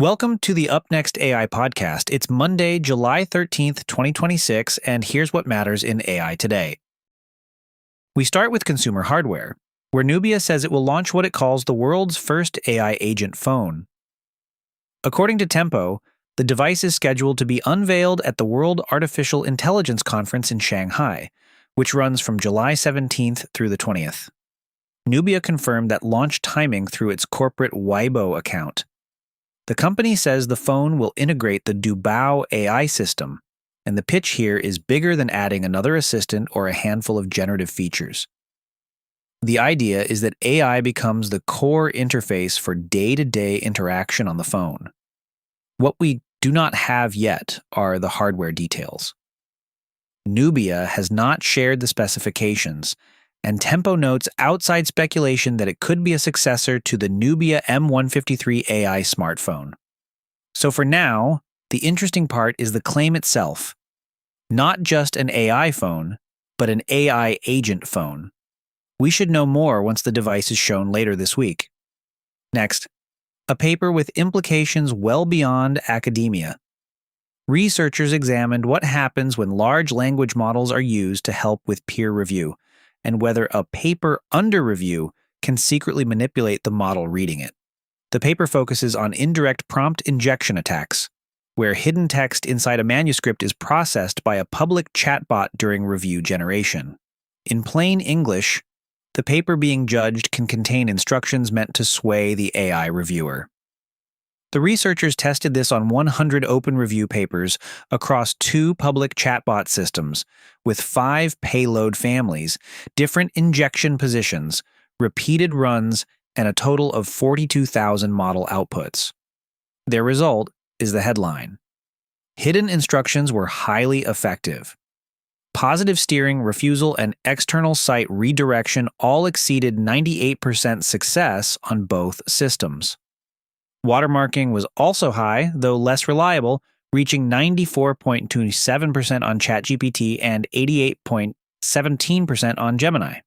Welcome to the UpNext AI podcast. It's Monday, July 13th, 2026, and here's what matters in AI today. We start with consumer hardware, where Nubia says it will launch what it calls the world's first AI agent phone. According to Tempo, the device is scheduled to be unveiled at the World Artificial Intelligence Conference in Shanghai, which runs from July 17th through the 20th. Nubia confirmed that launch timing through its corporate Weibo account. The company says the phone will integrate the Dubao AI system, and the pitch here is bigger than adding another assistant or a handful of generative features. The idea is that AI becomes the core interface for day-to-day interaction on the phone. What we do not have yet are the hardware details. Nubia has not shared the specifications, and Tempo notes outside speculation that it could be a successor to the Nubia M153 AI smartphone. So for now, the interesting part is the claim itself. Not just an AI phone, but an AI agent phone. We should know more once the device is shown later this week. Next, a paper with implications well beyond academia. Researchers examined what happens when large language models are used to help with peer review, and whether a paper under review can secretly manipulate the model reading it. The paper focuses on indirect prompt injection attacks, where hidden text inside a manuscript is processed by a public chatbot during review generation. In plain English, the paper being judged can contain instructions meant to sway the AI reviewer. The researchers tested this on 100 open review papers across 2 public chatbot systems, with 5 payload families, different injection positions, repeated runs, and a total of 42,000 model outputs. Their result is the headline. Hidden instructions were highly effective. Positive steering, refusal, and external site redirection all exceeded 98% success on both systems. Watermarking was also high, though less reliable, reaching 94.27% on ChatGPT and 88.17% on Gemini.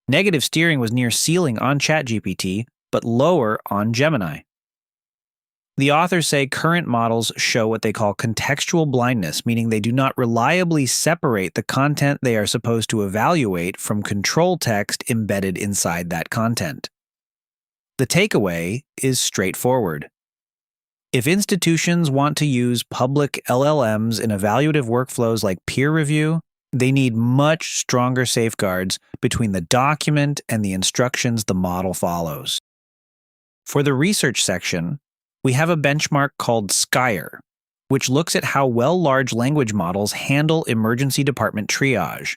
Negative steering was near ceiling on ChatGPT, but lower on Gemini. The authors say current models show what they call contextual blindness, meaning they do not reliably separate the content they are supposed to evaluate from control text embedded inside that content. The takeaway is straightforward. If institutions want to use public LLMs in evaluative workflows like peer review, they need much stronger safeguards between the document and the instructions the model follows. For the research section, we have a benchmark called Skyer, which looks at how well large language models handle emergency department triage.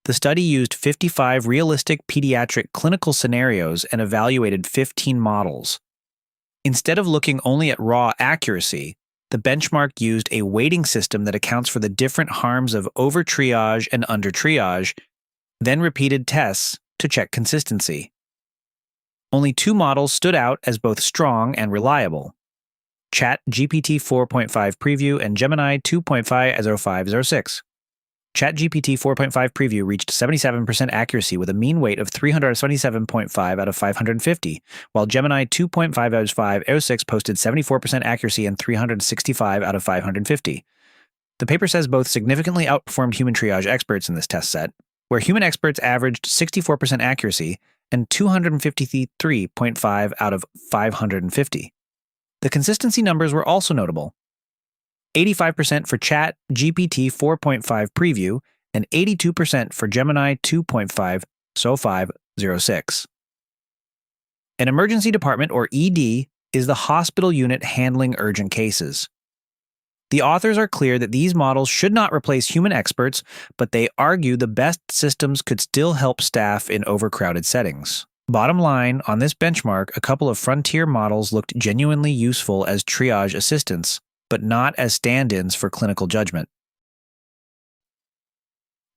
The study used 55 realistic pediatric clinical scenarios and evaluated 15 models. Instead of looking only at raw accuracy, the benchmark used a weighting system that accounts for the different harms of over-triage and under-triage, then repeated tests to check consistency. Only 2 models stood out as both strong and reliable: ChatGPT 4.5 Preview and Gemini 2.50506. ChatGPT 4.5 Preview reached 77% accuracy with a mean weight of 377.5 out of 550, while Gemini 2.50506 posted 74% accuracy and 365 out of 550. The paper says both significantly outperformed human triage experts in this test set, where human experts averaged 64% accuracy and 253.5 out of 550. The consistency numbers were also notable: 85% for ChatGPT 4.5 Preview and 82% for Gemini 2.50506. An emergency department, or ED, is the hospital unit handling urgent cases. The authors are clear that these models should not replace human experts, but they argue the best systems could still help staff in overcrowded settings. Bottom line, on this benchmark, a couple of frontier models looked genuinely useful as triage assistants, but not as stand-ins for clinical judgment.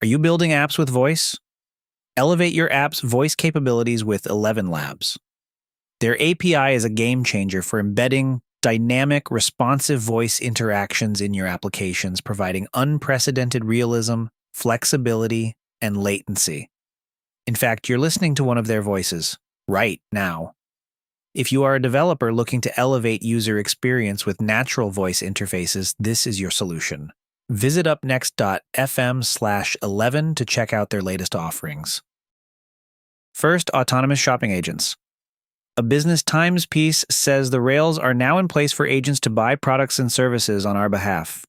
Are you building apps with voice? Elevate your app's voice capabilities with 11 Labs. Their API is a game changer for embedding dynamic, responsive voice interactions in your applications, providing unprecedented realism, flexibility, and latency. In fact, you're listening to one of their voices right now. If you are a developer looking to elevate user experience with natural voice interfaces, this is your solution. Visit upnext.fm/11 to check out their latest offerings. First, autonomous shopping agents. A Business Times piece says the rails are now in place for agents to buy products and services on our behalf.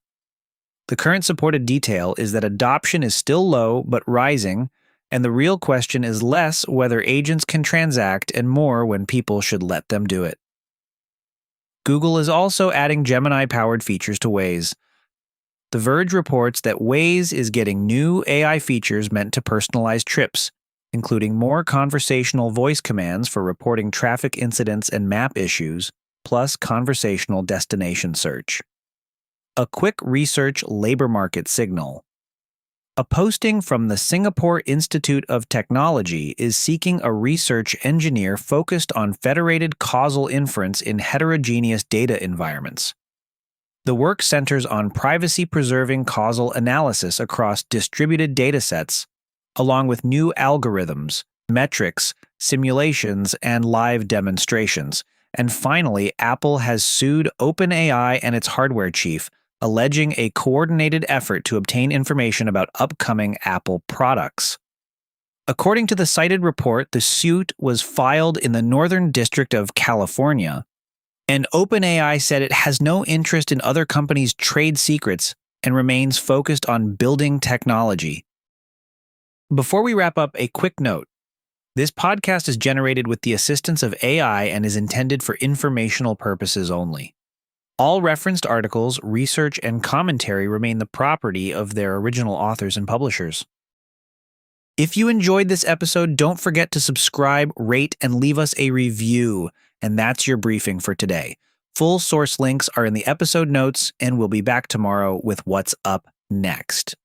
The current supported detail is that adoption is still low but rising, and the real question is less whether agents can transact and more when people should let them do it. Google is also adding Gemini-powered features to Waze. The Verge reports that Waze is getting new AI features meant to personalize trips, including more conversational voice commands for reporting traffic incidents and map issues, plus conversational destination search. A quick research labor market signal. A posting from the Singapore Institute of Technology is seeking a research engineer focused on federated causal inference in heterogeneous data environments. The work centers on privacy-preserving causal analysis across distributed datasets, along with new algorithms, metrics, simulations, and live demonstrations. And finally, Apple has sued OpenAI and its hardware chief, alleging a coordinated effort to obtain information about upcoming Apple products. According to the cited report, the suit was filed in the Northern District of California, and OpenAI said it has no interest in other companies' trade secrets and remains focused on building technology. Before we wrap up, a quick note. This podcast is generated with the assistance of AI and is intended for informational purposes only. All referenced articles, research, and commentary remain the property of their original authors and publishers. If you enjoyed this episode, don't forget to subscribe, rate, and leave us a review. And that's your briefing for today. Full source links are in the episode notes, and we'll be back tomorrow with What's Up Next.